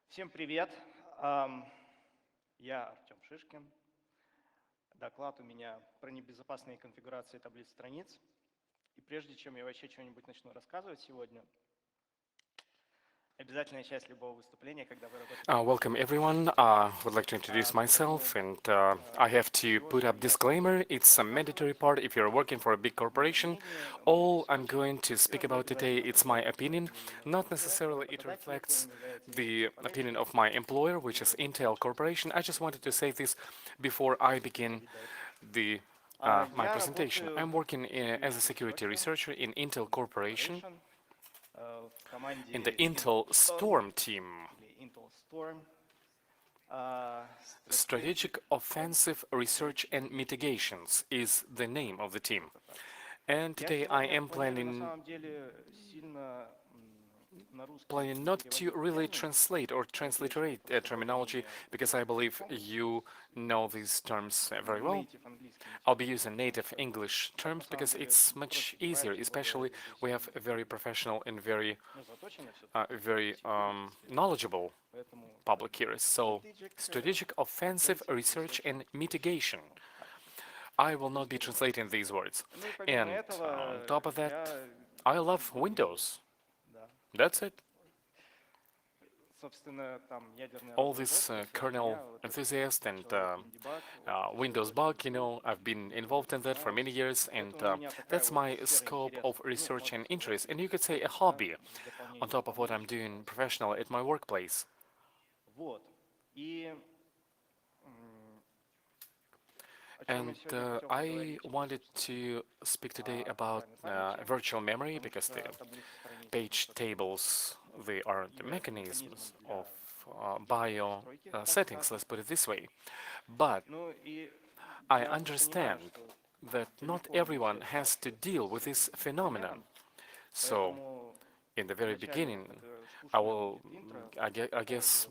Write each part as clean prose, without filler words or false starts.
Всем привет! Я Артем Шишкин. Доклад у меня про небезопасные конфигурации таблиц страниц. И прежде чем я вообще что-нибудь начну рассказывать сегодня, обязательная часть любого выступления, когда вы работаете. Welcome everyone. Would like to introduce myself, and I have to put up disclaimer. It's a mandatory part if you're working for a big corporation. All I'm going to speak about today, it's my opinion. Not necessarily it reflects the opinion of my employer, which is Intel Corporation. I just wanted to say this before I begin the my presentation. I'm working as a security researcher in Intel Corporation in the Intel Storm team. Strategic Offensive Research and Mitigations is the name of the team. And today I am planning not to really translate or transliterate terminology, because I believe you know these terms very well. I'll be using native English terms because it's much easier, especially we have a very professional and very knowledgeable public here. So, strategic offensive research and mitigation. I will not be translating these words. And on top of that, I love Windows. That's it. All this kernel enthusiast and Windows bug, you know, I've been involved in that for many years, and that's my scope of research and interest, and you could say a hobby on top of what I'm doing professional at my workplace. And I wanted to speak today about virtual memory, because the page tables, they are the mechanisms of bio settings, let's put it this way. But I understand that not everyone has to deal with this phenomenon. So, in the very beginning, I guess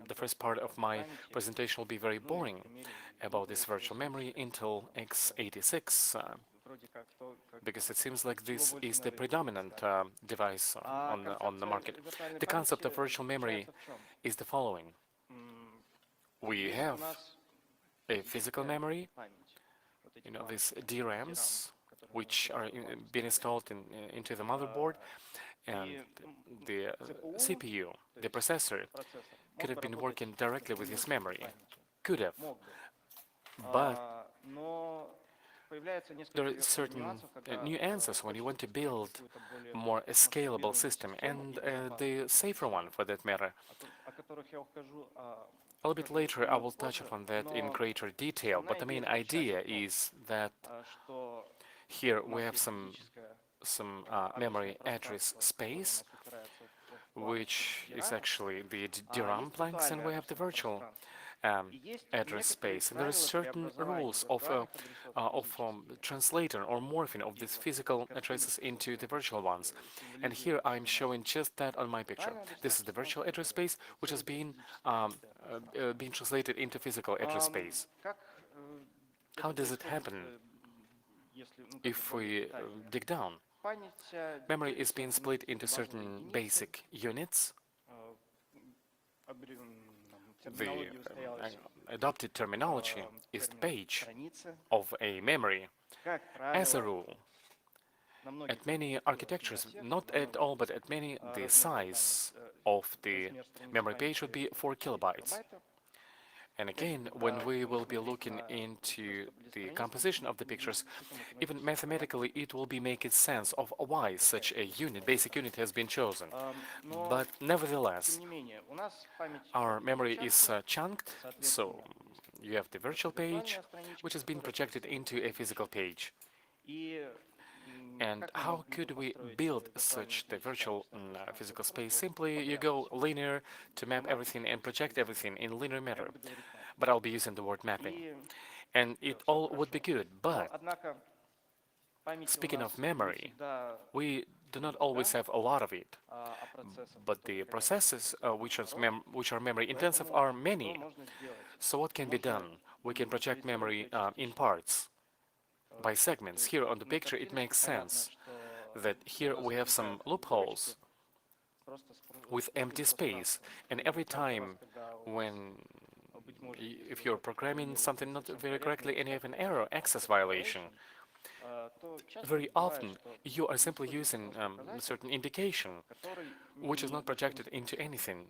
the first part of my presentation will be very boring about this virtual memory Intel x86, because it seems like this is the predominant device on the market. The concept of virtual memory is the following. We have a physical memory, you know, these DRAMs, which are being installed into the motherboard, and the CPU, the processor, could have been working directly with this memory. Could have. But there are certain nuances when you want to build a more scalable system, and the safer one for that matter. A little bit later I will touch upon that in greater detail, but the main idea is that here we have some memory address space, which is actually the DRAM blanks, and we have the virtual address space. And there are certain rules of translator or morphing of these physical addresses into the virtual ones. And here I'm showing just that on my picture. This is the virtual address space, which has been translated into physical address space. How does it happen? If we dig down, memory is being split into certain basic units. The adopted terminology is the page of a memory. As a rule, at many architectures, not at all, but at many, the size of the memory page would be 4 kilobytes. And again, when we will be looking into the composition of the pictures, even mathematically it will be making sense of why such a unit, basic unit, has been chosen. But nevertheless, our memory is chunked, so you have the virtual page, which has been projected into a physical page. And how could we build such the virtual physical space? Simply, you go linear to map everything and project everything in linear manner. But I'll be using the word mapping. And it all would be good, but speaking of memory, we do not always have a lot of it. But the processes which are memory intensive are many. So what can be done? We can project memory in parts, by segments. Here on the picture it makes sense. that here we have some loopholes with empty space, and every time when if you're programming something not very correctly and you have an error access violation, very often you are simply using a certain indication which is not projected into anything.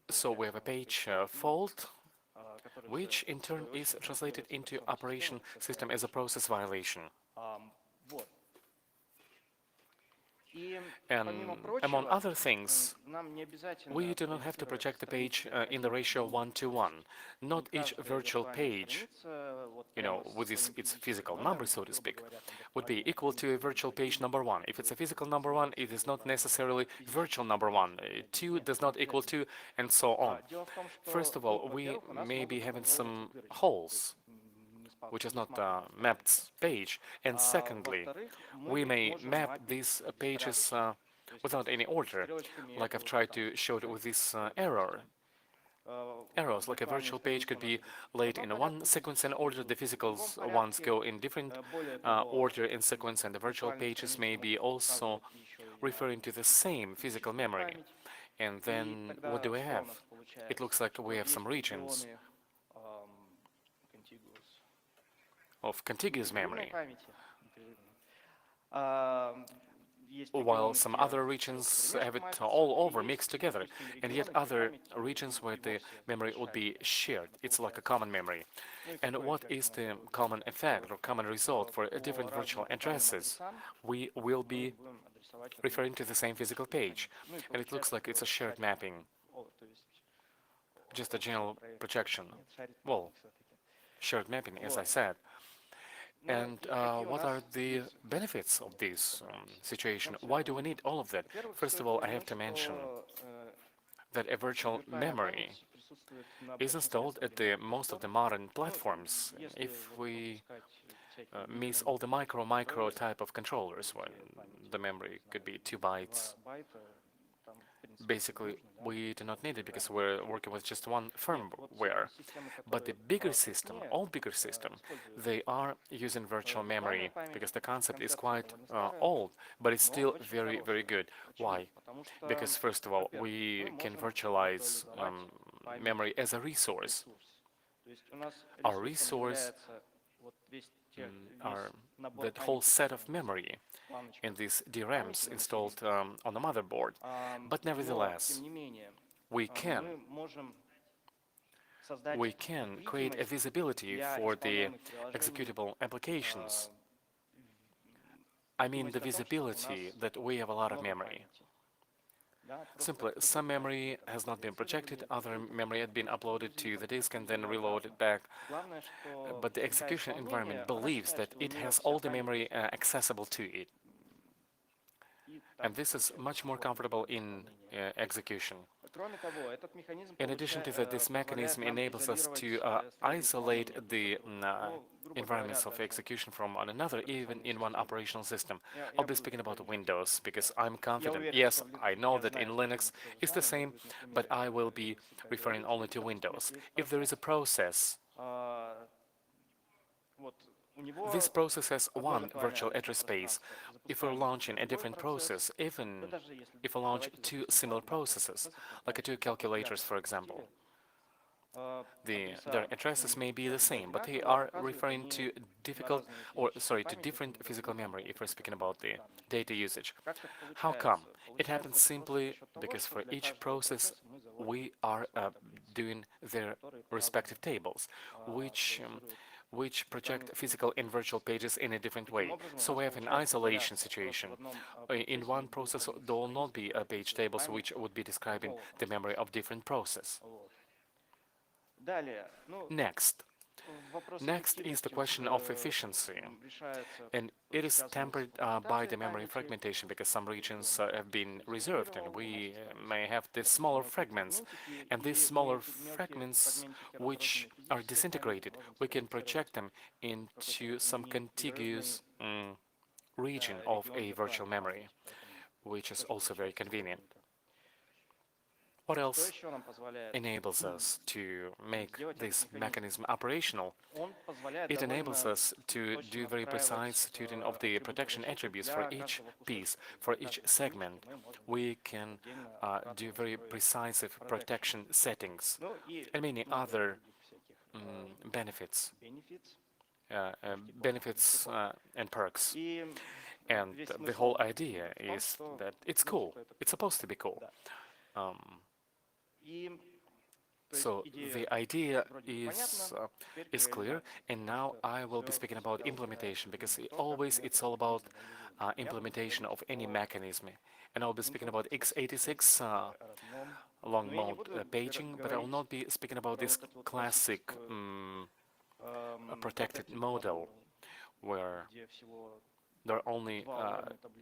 So we have a page fault, which in turn is translated into operation system as a process violation. And among other things, we do not have to project the page in the ratio 1:1. Not each virtual page, with its physical number, so to speak, would be equal to a virtual page number 1. If it's a physical number 1, it is not necessarily virtual number 1. 2 does not equal 2, and so on. First of all, we may be having some holes, which is not a mapped page. And secondly, we may map these pages without any order, like I've tried to show it with this arrows, like a virtual page could be laid in one sequence and order, the physical ones go in different order in sequence, and the virtual pages may be also referring to the same physical memory. And then what do we have? It looks like we have some regions of contiguous memory, while some other regions have it all over mixed together, and yet other regions where the memory would be shared. It's like a common memory. And what is the common effect or common result for different virtual addresses? We will be referring to the same physical page, and it looks like it's a shared mapping, just a general projection. Well, shared mapping, as I said. And what are the benefits of this situation? Why do we need all of that? First of all, I have to mention that a virtual memory is installed at most of the modern platforms. If we miss all the micro type of controllers, where the memory could be 2 bytes, basically we do not need it because we're working with just one firmware. But the bigger system, all bigger system, they are using virtual memory because the concept is quite old, but it's still very, very good. Why? Because first of all, we can virtualize memory as a resource. Our resource are that whole set of memory in these DRAMs installed on the motherboard. But nevertheless, we can create a visibility for the executable applications. I mean the visibility that we have a lot of memory. Simply, some memory has not been projected, other memory had been uploaded to the disk and then reloaded back. But the execution environment believes that it has all the memory accessible to it. And this is much more comfortable in execution. In addition to that, this mechanism enables us to isolate the environments of execution from one another, even in one operational system. I'll be speaking about Windows because I'm confident. Yes, I know that in Linux it's the same, but I will be referring only to Windows. If there is a process, this process has one virtual address space. If we're launching a different process, even if we launch 2 similar processes, like 2 calculators, for example, their addresses may be the same, but they are referring to different physical memory if we're speaking about the data usage. How come? It happens simply because for each process we are doing their respective tables, which project physical and virtual pages in a different way. So we have an isolation situation. In one process, there will not be page tables which would be describing the memory of different process. Next is the question of efficiency, and it is tempered by the memory fragmentation because some regions have been reserved and we may have these smaller fragments, and these smaller fragments which are disintegrated, we can project them into some contiguous region of a virtual memory, which is also very convenient. What else enables us to make this mechanism operational? It enables us to do very precise tuning of the protection attributes for each piece, for each segment. We can do very precise protection settings and many other benefits, and perks. And the whole idea is that it's cool. It's supposed to be cool. So the idea is clear, and now I will be speaking about implementation, because it's all about implementation of any mechanism. And I'll be speaking about x86 long mode paging, but I will not be speaking about this classic protected model where there are only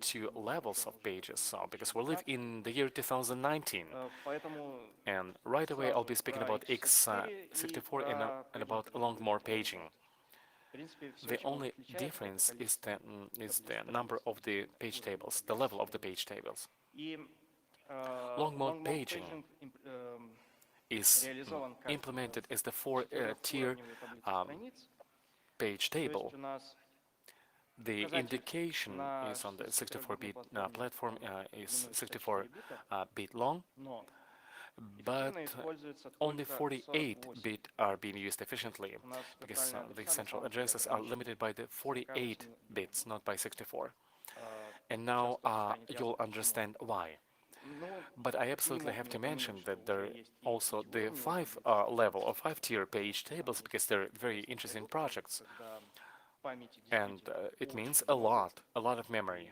two levels of pages, because we live in the year 2019. And right away I'll be speaking about x64 and about long mode paging. The only difference is the number of the page tables, the level of the page tables. Long mode paging is implemented as the four-tier page table. The indication is on the 64-bit platform, is 64-bit long, but only 48-bit are being used efficiently, because the central addresses are limited by the 48 bits, not by 64. And now you'll understand why. But I absolutely have to mention that there are also the level or 5-tier page tables, because they're very interesting projects. And it means a lot of memory.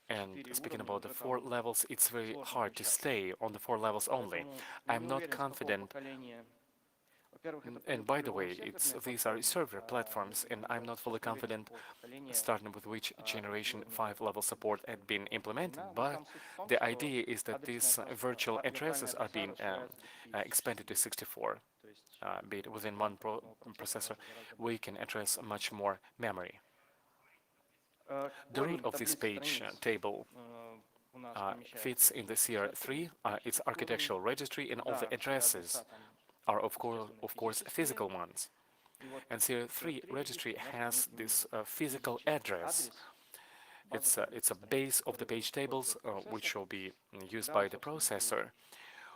And speaking about the 4 levels, it's very hard to stay on the 4 levels only. I'm not confident. And by the way, these are server platforms, and I'm not fully confident starting with which generation 5-level support had been implemented, but the idea is that these virtual addresses are being expanded to 64-bit. Within one processor, we can address much more memory. The root of this page table fits in the CR3, its architectural registry, and all the addresses are of course physical ones. And CR3 registry has this physical address. It's a base of the page tables, which will be used by the processor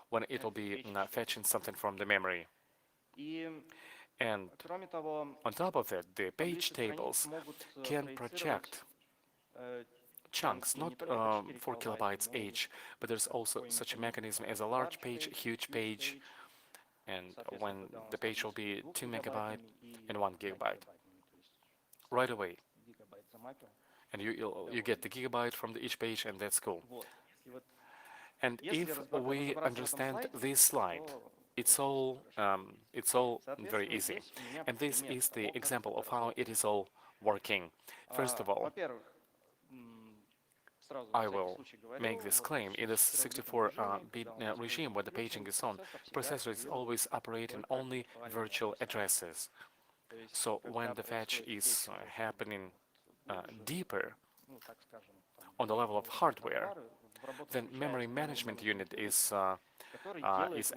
when it will be fetching something from the memory. And on top of that, the page tables can project chunks, not 4 kilobytes each, but there's also such a mechanism as a large page, huge page, and when the page will be 2 megabyte and 1 gigabyte right away. And you get the gigabyte from each page, and that's cool. And if we understand this slide, it's all very easy. And this is the example of how it is all working. First of all, I will make this claim. In the 64-bit regime where the paging is on, the processor is always operating only virtual addresses. So when the fetch is happening deeper on the level of hardware, then memory management unit is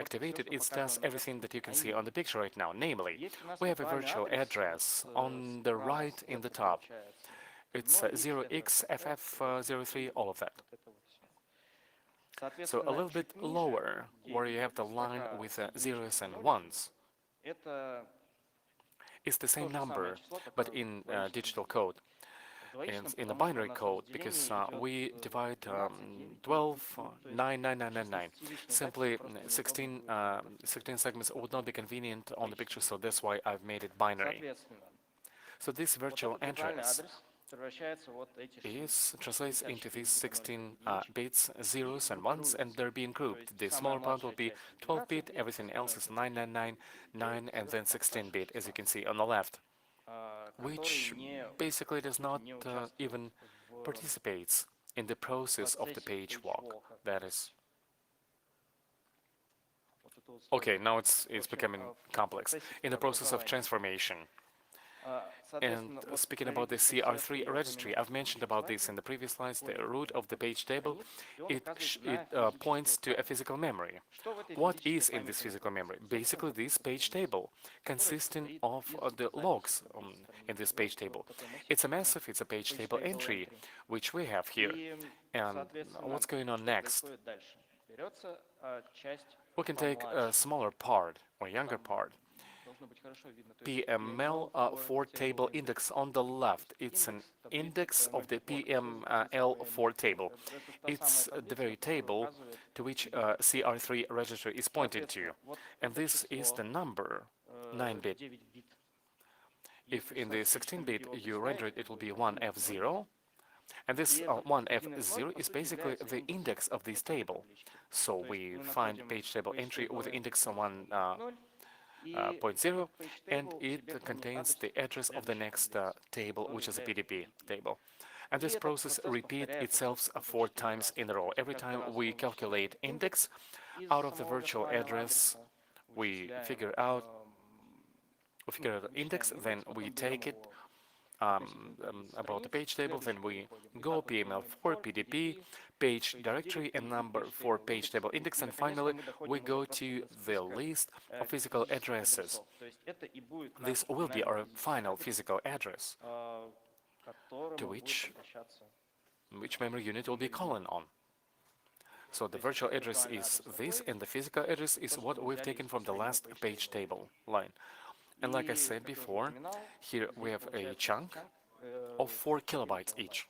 activated. It does everything that you can see on the picture right now. Namely, we have a virtual address on the right in the top. It's 0xFF03, all of that. So a little bit lower, where you have the line with zeros and ones, it's the same number, but in digital code. And in the binary code, because we divide 12, 9, 9, 9, 9, 9. Simply 16 segments would not be convenient on the picture, so that's why I've made it binary. So this virtual address translates into these 16 bits, zeros and ones, and they're being grouped. The smaller part will be 12-bit, everything else is 9, and then 16-bit, as you can see on the left, which basically does not even participates in the process of the page walk. That is. Okay, now it's becoming complex. In the process of transformation. And speaking about the CR3 registry, I've mentioned about this in the previous slides. The root of the page table, it points to a physical memory. What is in this physical memory? Basically, this page table, consisting of the logs in this page table. It's a page table entry, which we have here. And what's going on next? We can take a smaller part or younger part. PML4 table index on the left. It's an index of the PML4 table. It's the very table to which CR3 register is pointed to. And this is the number 9-bit. If in the 16-bit you render it, it will be 1F0. And this 1F0 is basically the index of this table. So we find page table entry with index 1.0, and it contains the address of the next table, which is a PDP table. And this process repeats itself 4 times in a row. Every time we calculate index out of the virtual address, we figure out the index, then we take it about the page table, then we go PML4, PDP, page directory, and number for page table index, and finally we go to the list of physical addresses. This will be our final physical address, to which memory unit will be calling on. So the virtual address is this, and the physical address is what we've taken from the last page table line. And like I said before, here we have a chunk of 4 kilobytes each.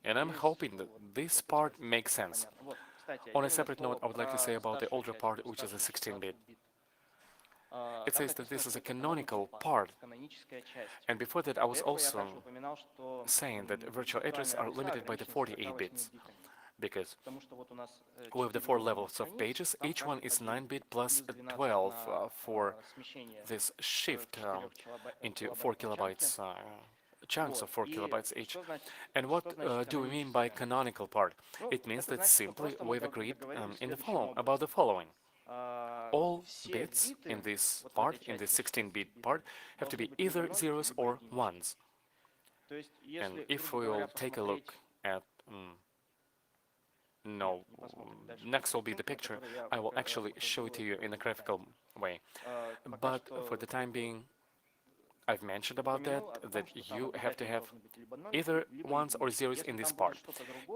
And I'm hoping that this part makes sense. On a separate note, I would like to say about the older part, which is a 16-bit. It says that this is a canonical part. And before that, I was also saying that virtual addresses are limited by the 48 bits. Because we have the 4 levels of pages, each one is 9-bit plus 12 for this shift into 4 kilobytes, chunks of 4 kilobytes each. And what do we mean by canonical part? It means that simply we've agreed about the following. All bits in this part, in this 16-bit part, have to be either zeros or ones. And if we will take a look at next will be the picture. I will actually show it to you in a graphical way. But for the time being, I've mentioned about that you have to have either ones or zeros in this part.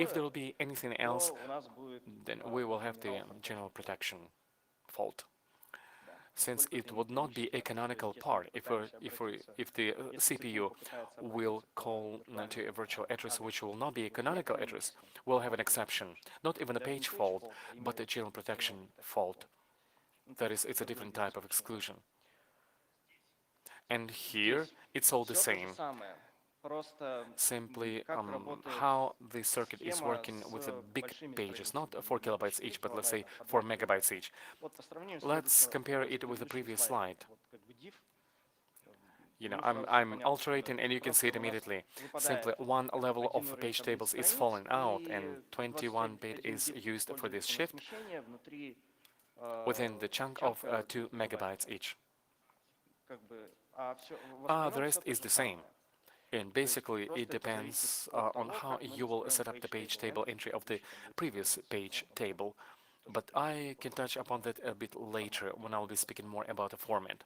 If there will be anything else, then we will have the general protection fault. Since it would not be a canonical part, if the CPU will call to a virtual address which will not be a canonical address, we'll have an exception. Not even a page fault, but a general protection fault. That is, it's a different type of exclusion. And here, it's all the same. Simply how the circuit is working with the big pages, not 4 kilobytes each, but let's say 4 megabytes each. Let's compare it with the previous slide. You know, I'm alterating, and you can see it immediately. Simply one level of page tables is falling out, and 21-bit is used for this shift within the chunk of 2 megabytes each. The rest is the same. And basically, it depends on how you will set up the page table entry of the previous page table. But I can touch upon that a bit later when I'll be speaking more about the format.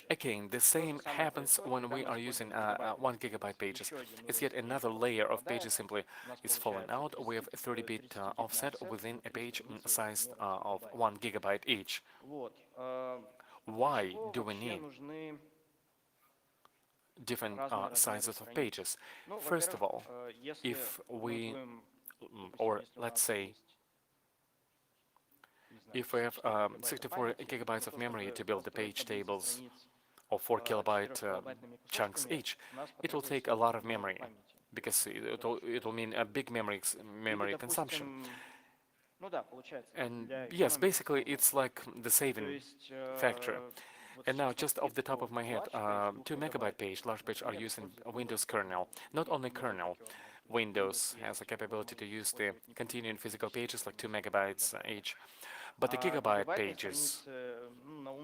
Again, the same happens when we are using 1 gigabyte pages. It's yet another layer of pages simply is falling out. We have a 30-bit offset within a page size of 1 gigabyte each. Why do we need different sizes of pages? First of all, if we, or let's say, if we have 64 gigabytes of memory to build the page tables of 4 kilobyte chunks each, it will take a lot of memory because it will mean a big memory consumption. And yes, basically it's like the saving factor. And now, just off the top of my head, 2 megabyte page, large page are using a Windows kernel. Not only kernel, Windows has a capability to use the continuing physical pages like 2 megabytes each. But the gigabyte pages,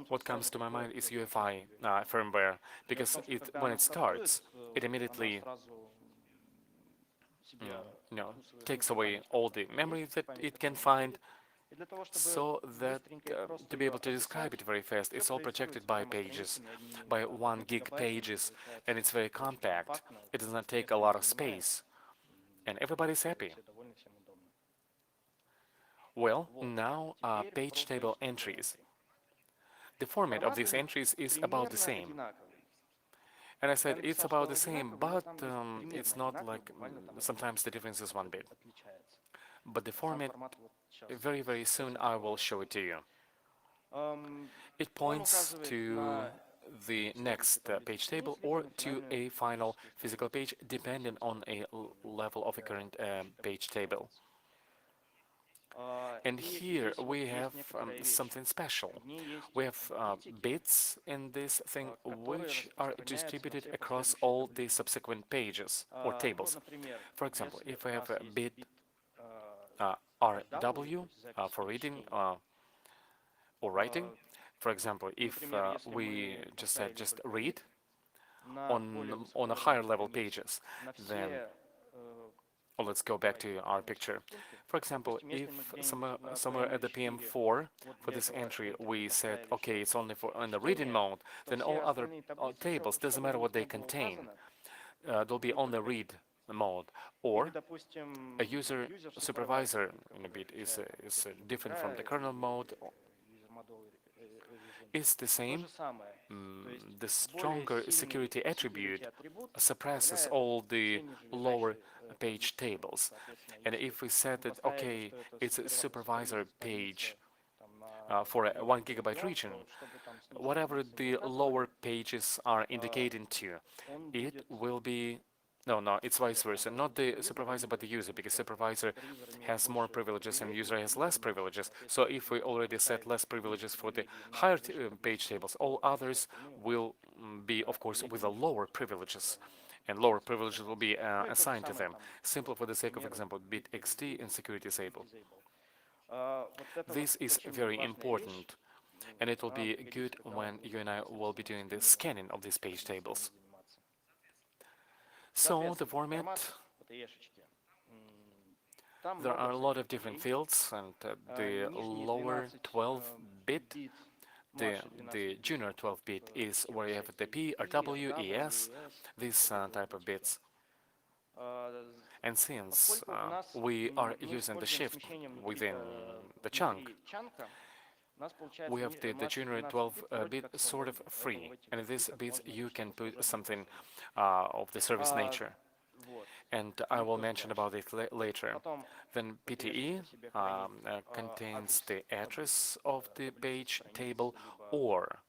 what comes to my mind is UEFI firmware, because when it starts, it immediately you know, takes away all the memory that it can find, so that to be able to describe it very fast, it's all protected by pages, by 1 gig pages, and it's very compact. It does not take a lot of space, and everybody's happy. Well, now page table entries. The format of these entries is about the same. And I said it's about the same, but it's not like sometimes the difference is 1 bit. But the format, very, very soon I will show it to you. It points to the next page table or to a final physical page, depending on a level of a current page table. And here we have something special. We have bits in this thing which are distributed across all the subsequent pages or tables. For example, if I have a bit RW for reading or writing, for example, if we just said just read on a higher level pages, then let's go back to our picture. For example, if somewhere at the PM4 for this entry we said, okay, it's only for in the reading mode, then all other tables, doesn't matter what they contain, they'll be on the read mode. Or a user supervisor in a bit is different from the kernel mode, is the same. The stronger security attribute suppresses all the lower page tables. And if we said that, okay, it's a supervisor page for a 1 gigabyte region, whatever the lower pages are indicating to, it will be no, it's vice versa. Not the supervisor, but the user, because supervisor has more privileges and user has less privileges. So if we already set less privileges for the higher page tables, all others will be, of course, with the lower privileges. And lower privileges will be assigned to them, simply for the sake of example, bit XD and security disable. This is very important, and it will be good when you and I will be doing the scanning of these page tables. So the format, there are a lot of different fields, and the lower 12-bit, the junior 12-bit is where you have the P, RW, ES, these type of bits. And since we are using the shift within the chunk, we have the junior 12-bit sort of free, and in these bits you can put something of the service nature, and I will mention about it later. Then PTE contains the address of the page table or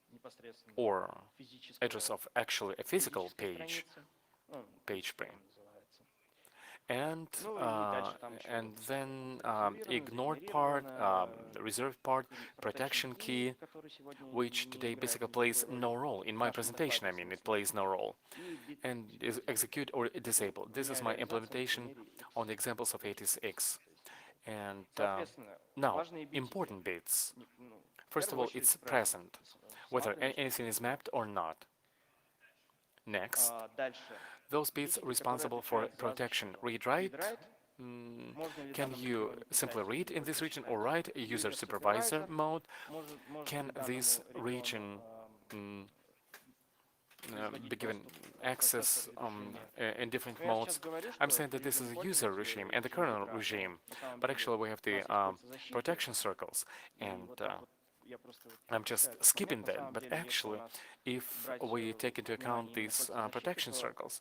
address of actually a physical page frame. And then ignored part, reserved part, protection key, which today basically plays no role. In my presentation, I mean, it plays no role. And is execute or disable. This is my implementation on the examples of ATX. And now, important bits. First of all, it's present, whether anything is mapped or not. Next, those bits responsible for protection, read-write. Can you simply read in this region or write a user supervisor mode? Can this region be given access in different modes? I'm saying that this is a user regime and the kernel regime, but actually we have the protection circles, and I'm just skipping that, but actually, if we take into account these protection circles,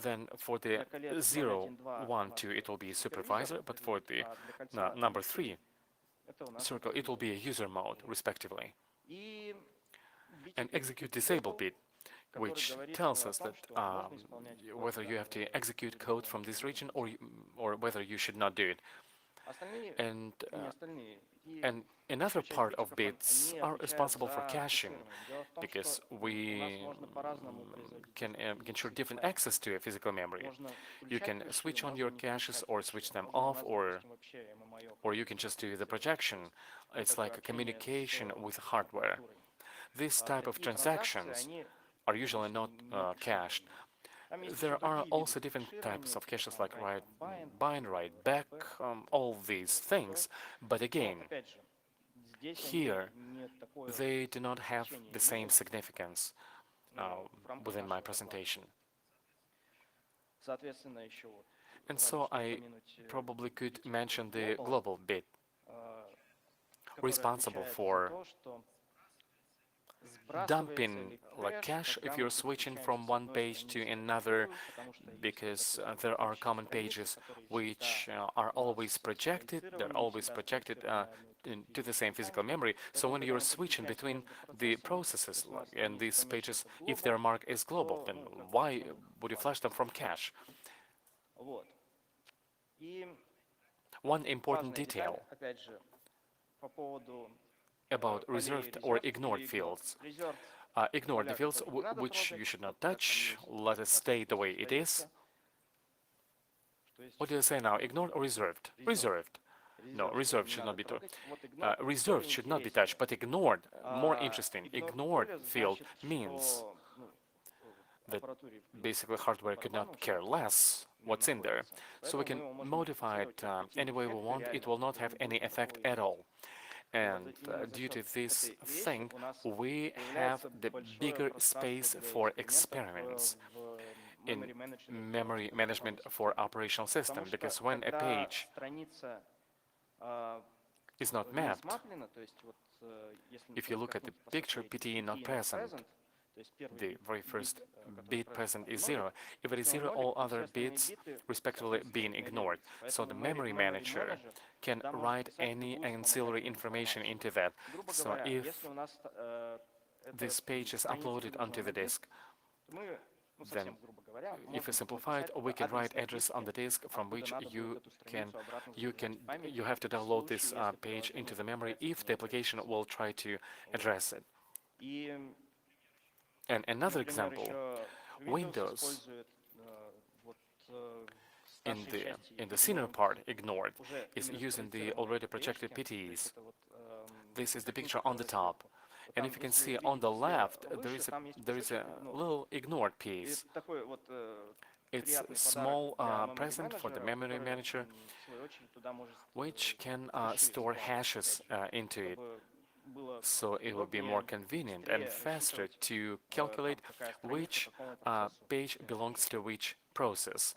then for the 0, 1, 2, it will be supervisor, but for the number 3 circle, it will be a user mode, respectively. And execute disable bit, which tells us that whether you have to execute code from this region or whether you should not do it. And And another part of bits are responsible for caching, because we can ensure different access to a physical memory. You can switch on your caches or switch them off, or you can just do the projection. It's like a communication with hardware. This type of transactions are usually not cached. There are also different types of caches like write bind, write back, all these things. But again, here they do not have the same significance within my presentation. And so I probably could mention the global bit responsible for dumping like cache if you're switching from one page to another, because there are common pages which are always projected. They're always projected to the same physical memory. So when you're switching between the processes and these pages, if their mark is global, then why would you flash them from cache? One important detail about reserved or ignored fields. Ignore the fields which you should not touch. Let it stay the way it is. What do you say now? Ignored or reserved? Reserved. No, reserved should not be reserved should not be touched, but ignored, more interesting. Ignored field means that basically hardware could not care less what's in there. So we can modify it any way we want. It will not have any effect at all. And due to this thing, we have the bigger space for experiments in memory management for operational system, because when a page is not mapped, if you look at the picture, PTE not present, the very first bit present is 0. If it is 0, all other bits respectively being ignored. So the memory manager can write any ancillary information into that. So if this page is uploaded onto the disk, then if we simplify it, we can write address on the disk from which you have to download this page into the memory if the application will try to address it. And another example, Windows in the senior part, ignored, is using the already projected PTEs. This is the picture on the top. And if you can see on the left, there is a little ignored piece. It's a small present for the memory manager, which can store hashes into it. So it will be more convenient and faster to calculate which page belongs to which process.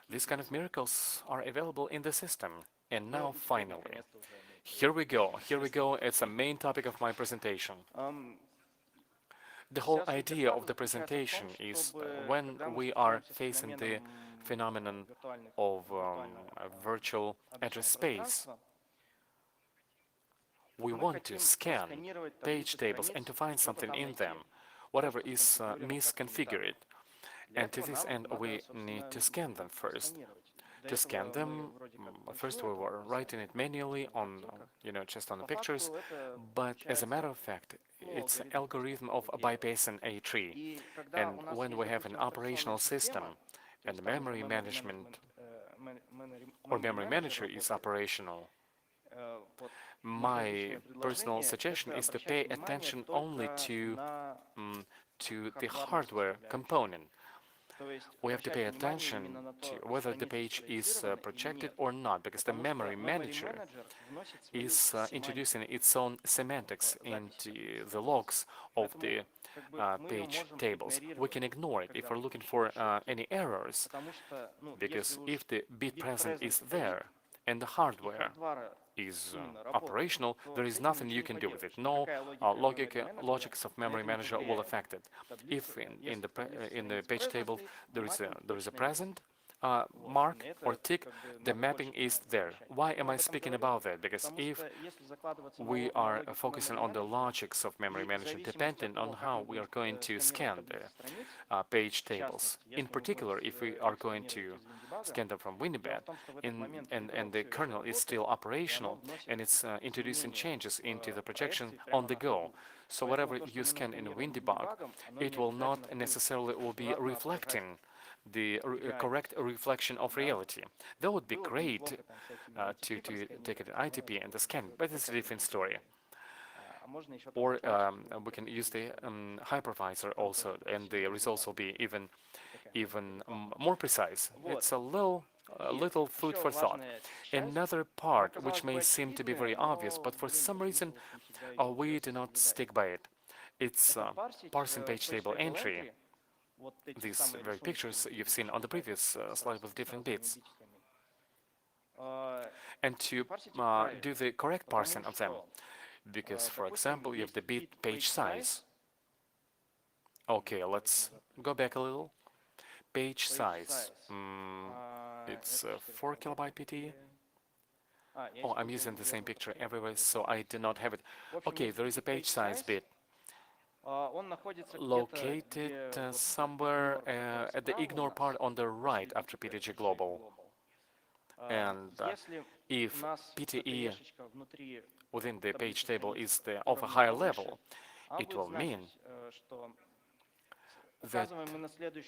These kind of miracles are available in the system. And now, finally, here we go. It's a main topic of my presentation. The whole idea of the presentation is when we are facing the phenomenon of a virtual address space, we want to scan page tables and to find something in them, whatever is misconfigured. And to this end, we need to scan them first. To scan them, first we were writing it manually on, just on the pictures, but as a matter of fact, it's an algorithm of bypassing a tree. And when we have an operational system and the memory management or memory manager is operational, my personal suggestion is to pay attention only to the hardware component. We have to pay attention to whether the page is projected or not, because the memory manager is introducing its own semantics into the logs of the page tables. We can ignore it if we're looking for any errors, because if the bit present is there and the hardware is operational, there is nothing you can do with it. No logics of memory manager will affect it. If in the page table there is a present, mark or tick, the mapping is there. Why am I speaking about that? Because if we are focusing on the logics of memory management, depending on how we are going to scan the page tables. In particular, if we are going to scan them from WinDBAT, and the kernel is still operational, and it's introducing changes into the projection on the go. So whatever you scan in WinDebug, it will not necessarily will be reflecting the correct reflection of reality. That would be great to take it in ITP and the scan, but it's a different story. Or we can use the hypervisor also, and the results will be even more precise. It's a little food for thought. Another part, which may seem to be very obvious, but for some reason we do not stick by it. It's parsing page table entry. These very pictures you've seen on the previous slide with different bits. And to do the correct parsing of them. Because, for example, you have the bit page size. Okay, let's go back a little. Page size. It's 4 kilobyte PT. Oh, I'm using the same picture everywhere, so I do not have it. Okay, there is a page size bit located somewhere at the ignore part on the right after PTG Global. And if PTE within the page table is of a higher level, it will mean that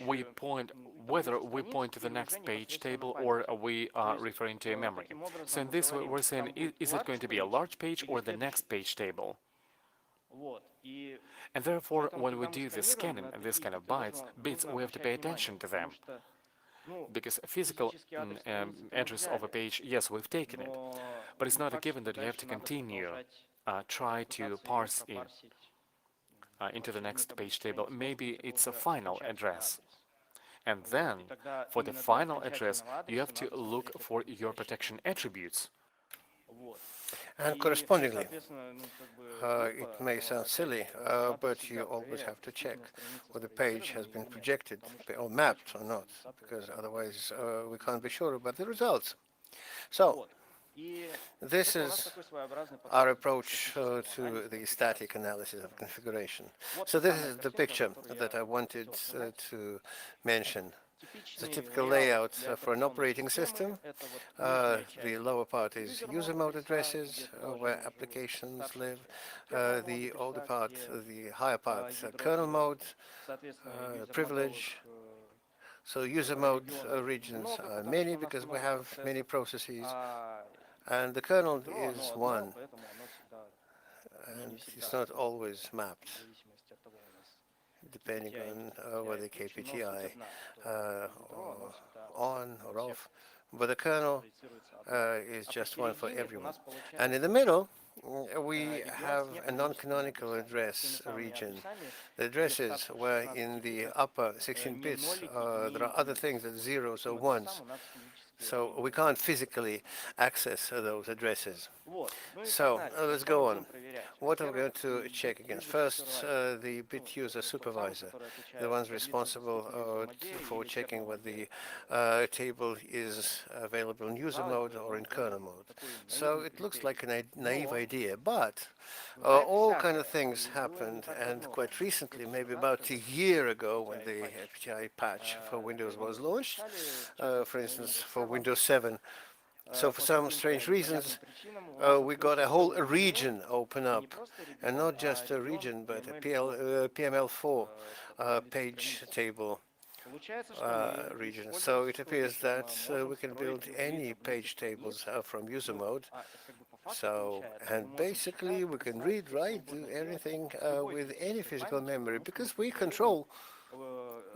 we point, whether we point to the next page table or we are referring to a memory. So in this way, we're saying, is it going to be a large page or the next page table? And therefore, when we do the scanning and this kind of bits, we have to pay attention to them. Because physical address of a page, yes, we've taken it, but it's not a given that you have to continue try to parse it into the next page table. Maybe it's a final address. And then, for the final address, you have to look for your protection attributes. And correspondingly, it may sound silly, but you always have to check whether the page has been projected or mapped or not, because otherwise we can't be sure about the results. So, this is our approach to the static analysis of configuration. So this is the picture that I wanted to mention. The typical layout for an operating system. The lower part is user mode addresses, where applications live. The older part, the higher part, kernel mode, privilege. So user mode regions are many because we have many processes, and the kernel is one, and it's not always mapped, depending on whether KPTI on or off. But the kernel is just one for everyone. And in the middle, we have a non-canonical address region. The addresses where in the upper 16 bits there are other things as zeros or ones. So we can't physically access those addresses. So let's go on. What are we going to check against? First, the bit user supervisor, the ones responsible for checking whether the table is available in user mode or in kernel mode. So it looks like a naive idea, but all kind of things happened, and quite recently, maybe about a year ago, when the API patch for Windows was launched, for instance, for Windows 7. So for some strange reasons, we got a whole region open up, and not just a region, but a PML4 page table region. So it appears that we can build any page tables from user mode. So, and basically we can read, write, do everything with any physical memory, because we control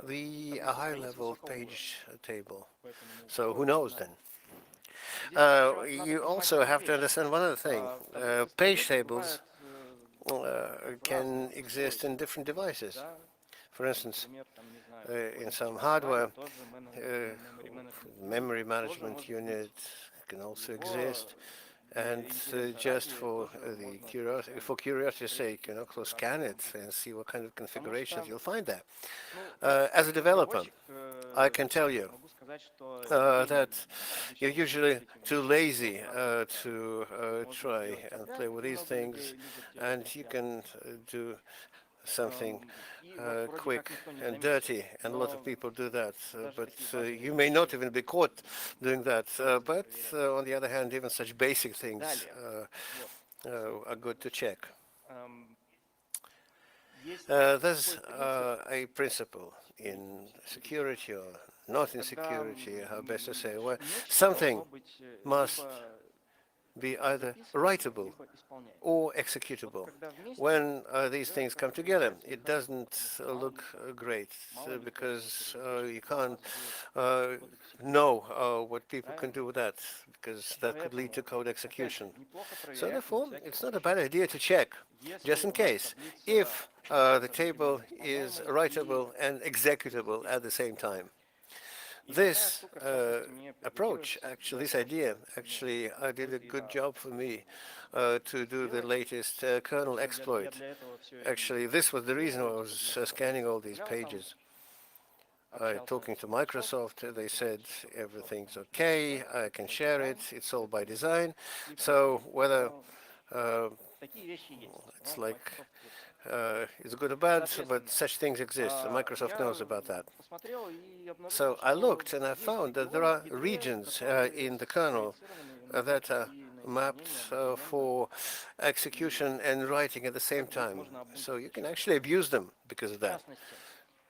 the high-level page table. So who knows then? You also have to understand one other thing. Page tables can exist in different devices. For instance, in some hardware, memory management unit can also exist. And just for curiosity's sake, scan it and see what kind of configurations you'll find there. As a developer, I can tell you that you're usually too lazy to try and play with these things, and you can do something quick and dirty, and a lot of people do that. But you may not even be caught doing that. But on the other hand, even such basic things are good to check. There's a principle in security or not in security, how best to say, where something must be either writable or executable. When these things come together, it doesn't look great because you can't know what people can do with that, because that could lead to code execution. So therefore, it's not a bad idea to check, just in case, if the table is writable and executable at the same time. This approach, actually, this idea, actually, did a good job for me to do the latest kernel exploit. Actually, this was the reason I was scanning all these pages. Talking to Microsoft, they said everything's okay, I can share it, it's all by design. So whether it's like it's good or bad, but such things exist. Microsoft knows about that. So I looked and I found that there are regions in the kernel that are mapped for execution and writing at the same time. So you can actually abuse them because of that.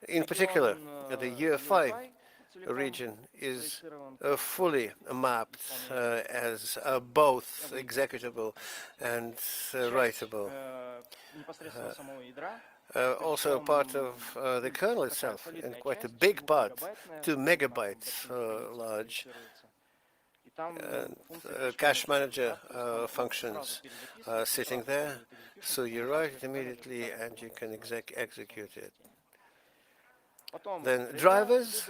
In particular, the UEFI region is fully mapped as both executable and writable. Also part of the kernel itself, and quite a big part, 2 megabytes large. Cache manager functions sitting there, so you write it immediately and you can execute it. Then drivers,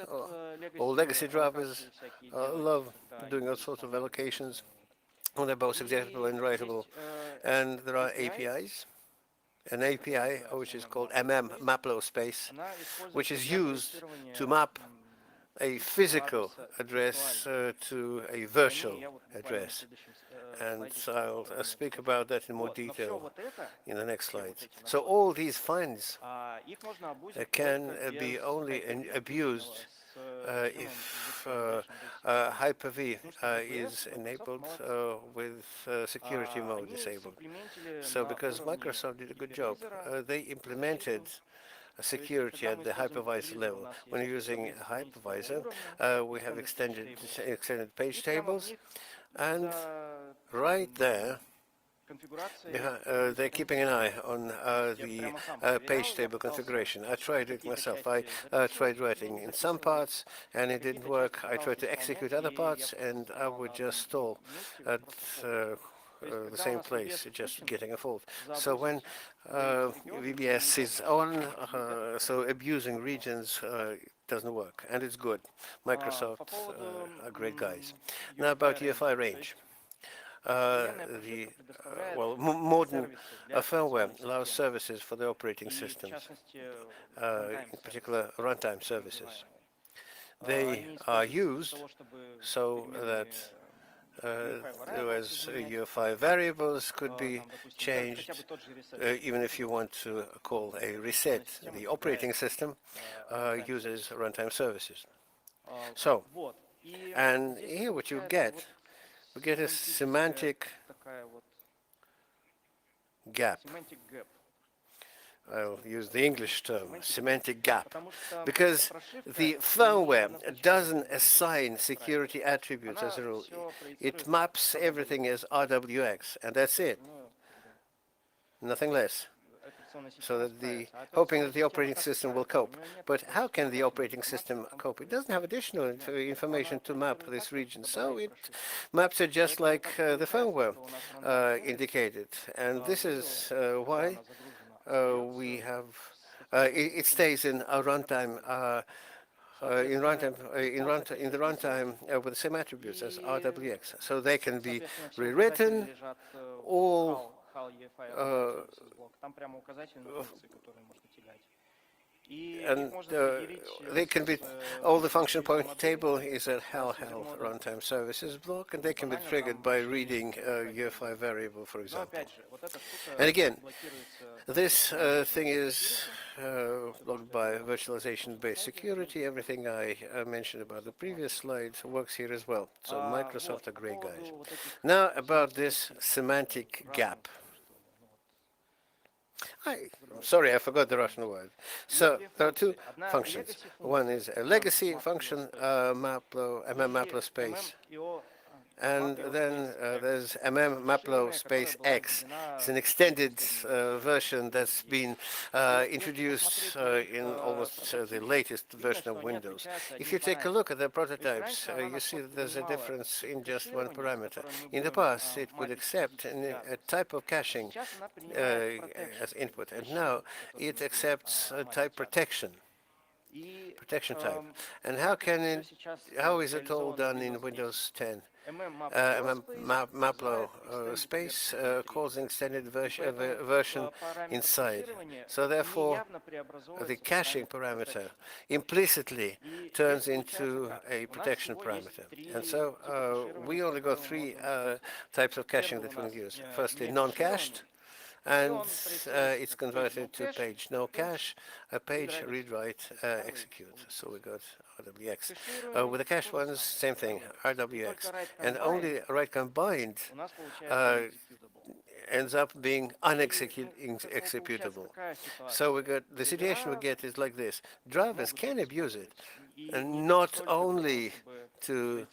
or legacy drivers, love doing all sorts of allocations when they're both executable and writable. And there are APIs. An API, which is called maplo space, which is used to map a physical address to a virtual address. And I'll speak about that in more detail in the next slide. So all these finds can be only abused if Hyper-V is enabled with security mode disabled. So because Microsoft did a good job, they implemented security at the hypervisor level. When you're using a hypervisor, we have extended page tables, and right there, they're keeping an eye on the page table configuration. I tried it myself. I tried writing in some parts, and it didn't work. I tried to execute other parts, and I would just stall at the same place, just getting a fault. So when VBS is on, so abusing regions doesn't work, and it's good. Microsoft are great guys. Now about UEFI range. Modern firmware allows services for the operating systems, in particular runtime services. They are used so that as UEFI variables could be changed, even if you want to call a reset. The operating system uses runtime services. So, and here what you get, we get a semantic gap. I'll use the English term, semantic gap, because the firmware doesn't assign security attributes as a rule. It maps everything as RWX, and that's it, nothing less. So that hoping that the operating system will cope. But how can the operating system cope? It doesn't have additional information to map this region, so it maps it just like the firmware indicated. And this is why we have it stays in a runtime in the runtime with the same attributes as RWX, so they can be rewritten and they can be, all the function point table is at HAL runtime services block, and they can be triggered by reading a UEFI variable, for example. And again, this thing is blocked by virtualization-based security. Everything I mentioned about the previous slide works here as well. So Microsoft are great guys. Now about this semantic gap. Sorry, I forgot the Russian word. So there are two functions. One is a legacy function, maplo space, and then there's maplo space x. It's an extended version that's been introduced in almost the latest version of Windows. If you take a look at the prototypes, you see that there's a difference in just one parameter. In the past, it would accept a type of caching as input, and now it accepts type protection type. And how is it all done in Windows 10? Maplo space calls an extended version inside. So therefore, the caching parameter implicitly turns into a protection parameter. And so we only got three types of caching that we can use. Firstly, non-cached, and it's converted to page no cache, a page read write execute. So we got RWX. With the cache ones, same thing, RWX, and only write combined ends up being unexecutable. So we got the situation we get is like this: drivers can abuse it, and not only to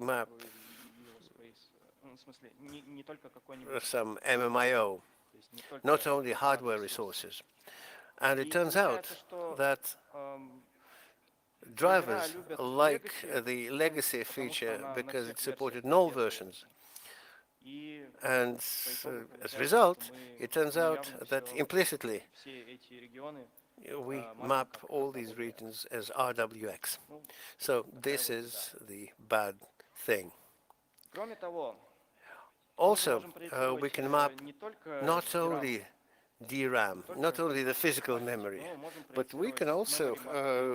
map some MMIO, not only hardware resources. And it turns out that drivers like the legacy feature because it supported null versions. And as a result, it turns out that implicitly we map all these regions as RWX. So this is the bad thing. Also, we can map not only DRAM, not only the physical memory, but we can also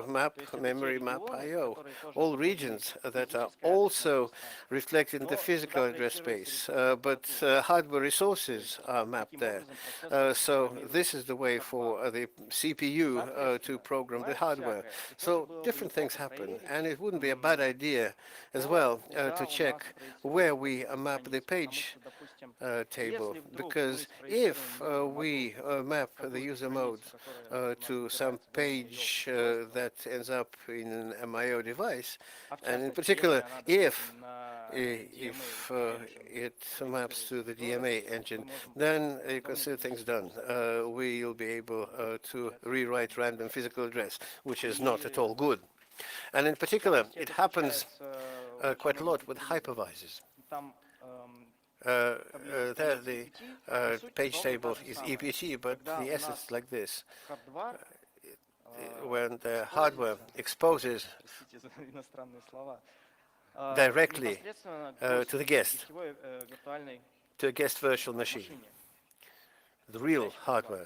map memory, map I/O, all regions that are also reflected in the physical address space, but hardware resources are mapped there. So this is the way for the CPU to program the hardware. So different things happen, and it wouldn't be a bad idea as well to check where we map the page table, because if we map the user mode to some page that ends up in an MIO device, and in particular if it maps to the DMA engine, then you consider things done. We'll be able to rewrite random physical address, which is not at all good. And in particular, it happens quite a lot with hypervisors. There the page table is EPT, but the essence is like this. When the hardware exposes directly to the guest, to a guest virtual machine, the real hardware.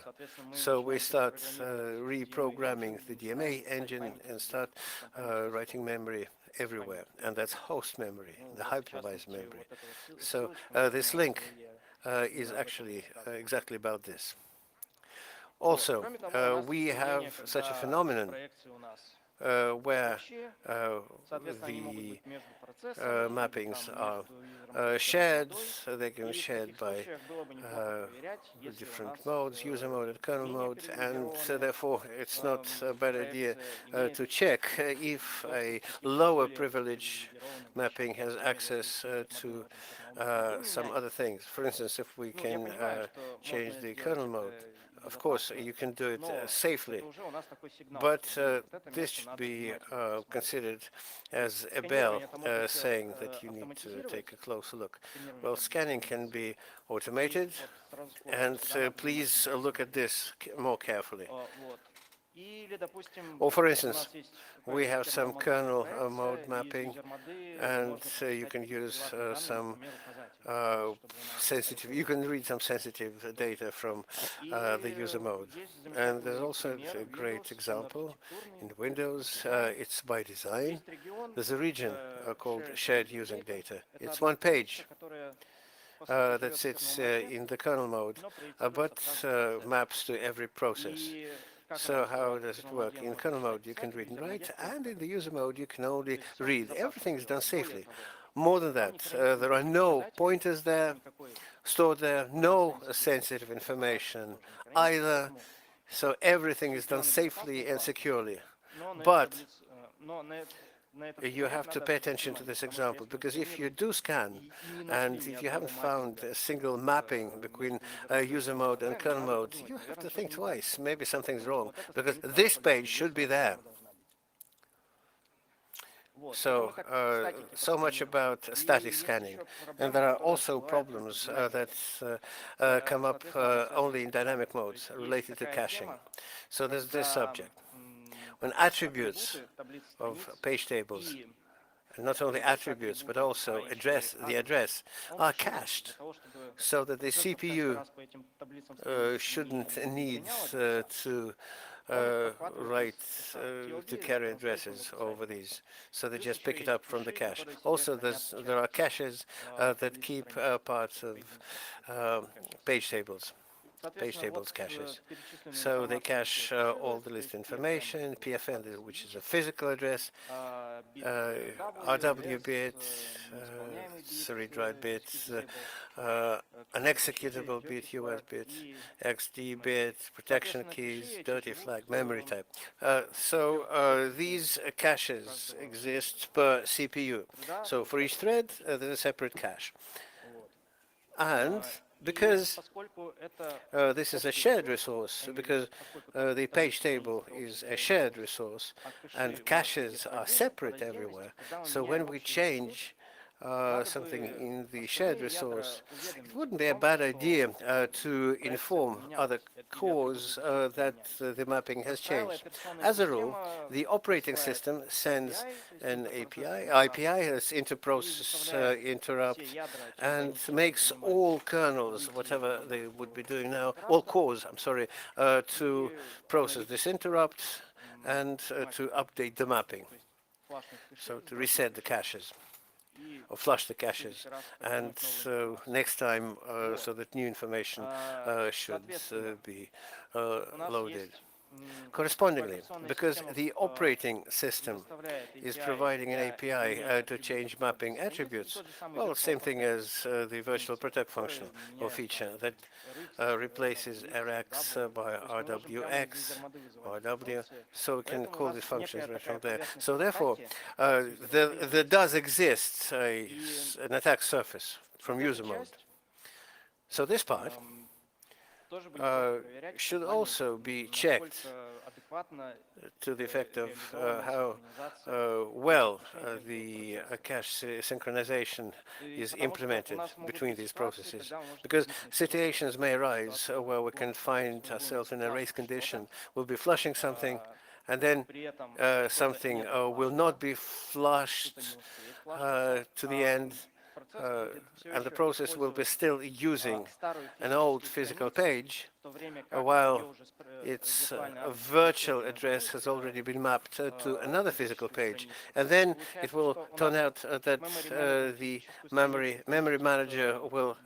So we start reprogramming the DMA engine and start writing memory everywhere, and that's host memory, the hypervised memory. So this link is actually exactly about this. Also, we have such a phenomenon where the mappings are shared. They can be shared by different modes, user mode and kernel mode, and therefore it's not a bad idea to check if a lower privilege mapping has access to some other things. For instance, if we can change the kernel mode, of course, you can do it safely, but this should be considered as a bell saying that you need to take a closer look. Well, scanning can be automated, and please look at this more carefully. Or for instance, we have some kernel mode mapping, and you can use some sensitive, you can read some sensitive data from the user mode. And there's also a great example in Windows. It's by design. There's a region called shared using data. It's one page that sits in the kernel mode, but maps to every process. So how does it work? In kernel mode, you can read and write, and in the user mode, you can only read. Everything is done safely. More than that, there are no pointers there, stored there, no sensitive information either. So everything is done safely and securely. But you have to pay attention to this example, because if you do scan and if you haven't found a single mapping between user mode and kernel mode, you have to think twice. Maybe something's wrong, because this page should be there. So, so much about static scanning. And there are also problems that come up only in dynamic modes related to caching. So there's this subject. When attributes of page tables, and not only attributes, but also the address, are cached, so that the CPU shouldn't need to write to carry addresses over these, so they just pick it up from the cache. Also, there are caches that keep parts of page tables caches. So they cache all the list information, PFN, which is a physical address, RW bit, it's a read-write bit, an executable bit, US bit, XD bit, protection keys, dirty flag, memory type. So these caches exist per CPU. So for each thread, there's a separate cache. And because this is a shared resource, because the page table is a shared resource, and caches are separate everywhere, so when we change something in the shared resource, it wouldn't be a bad idea to inform other cores that the mapping has changed. As a rule, the operating system sends an IPI as interprocess interrupt, and makes all kernels, whatever they would be doing now, all cores, I'm sorry, to process this interrupt and to update the mapping, so to reset the caches or flush the caches, and so next time so that new information should be loaded. Correspondingly, because the operating system is providing an API to change mapping attributes, well, same thing as the virtual protect function or feature that replaces Rx by RWX, RW, so we can call these functions right from there. So therefore, there does exist an attack surface from user mode. So this part should also be checked to the effect of how well the cache synchronization is implemented between these processes. Because situations may arise where we can find ourselves in a race condition. We'll be flushing something, and then something will not be flushed to the end, and the process will be still using an old physical page, while its virtual address has already been mapped to another physical page. And then it will turn out that the memory manager will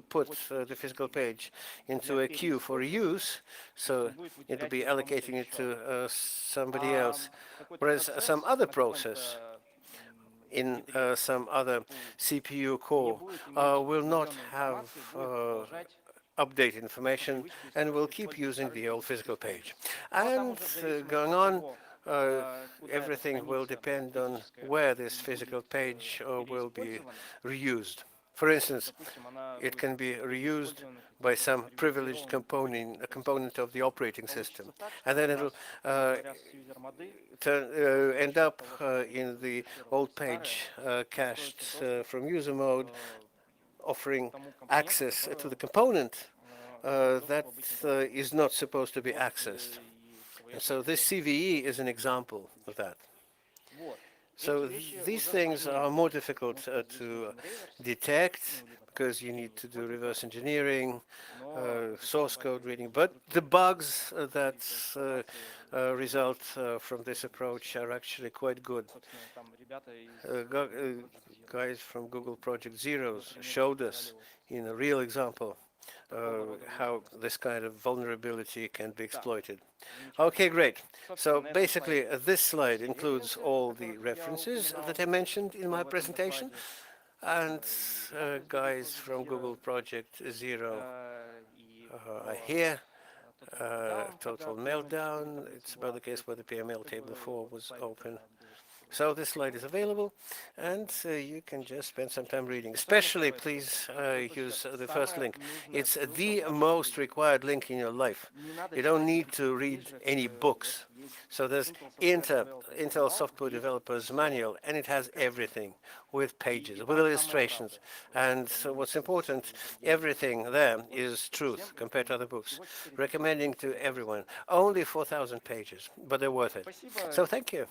put the physical page into a queue for use, so it will be allocating it to somebody else, whereas some other process in some other CPU core will not have update information and will keep using the old physical page. And going on, everything will depend on where this physical page will be reused. For instance, it can be reused by some privileged component of the operating system, and then it'll end up in the old page cached from user mode, offering access to the component that is not supposed to be accessed. So this CVE is an example of that. So these things are more difficult to detect because you need to do reverse engineering, source code reading. But the bugs that result from this approach are actually quite good. Guys from Google Project Zeros showed us in a real example how this kind of vulnerability can be exploited. Okay, great. So basically, this slide includes all the references that I mentioned in my presentation. And guys from Google Project Zero are here. Total meltdown. It's about the case where the PML table 4 was open. So this slide is available, and you can just spend some time reading. Especially, please use the first link. It's the most required link in your life. You don't need to read any books. So there's Intel Software Developers Manual, and it has everything with pages, with illustrations. And so what's important, everything there is truth compared to other books. Recommending to everyone. Only 4,000 pages, but they're worth it. So thank you.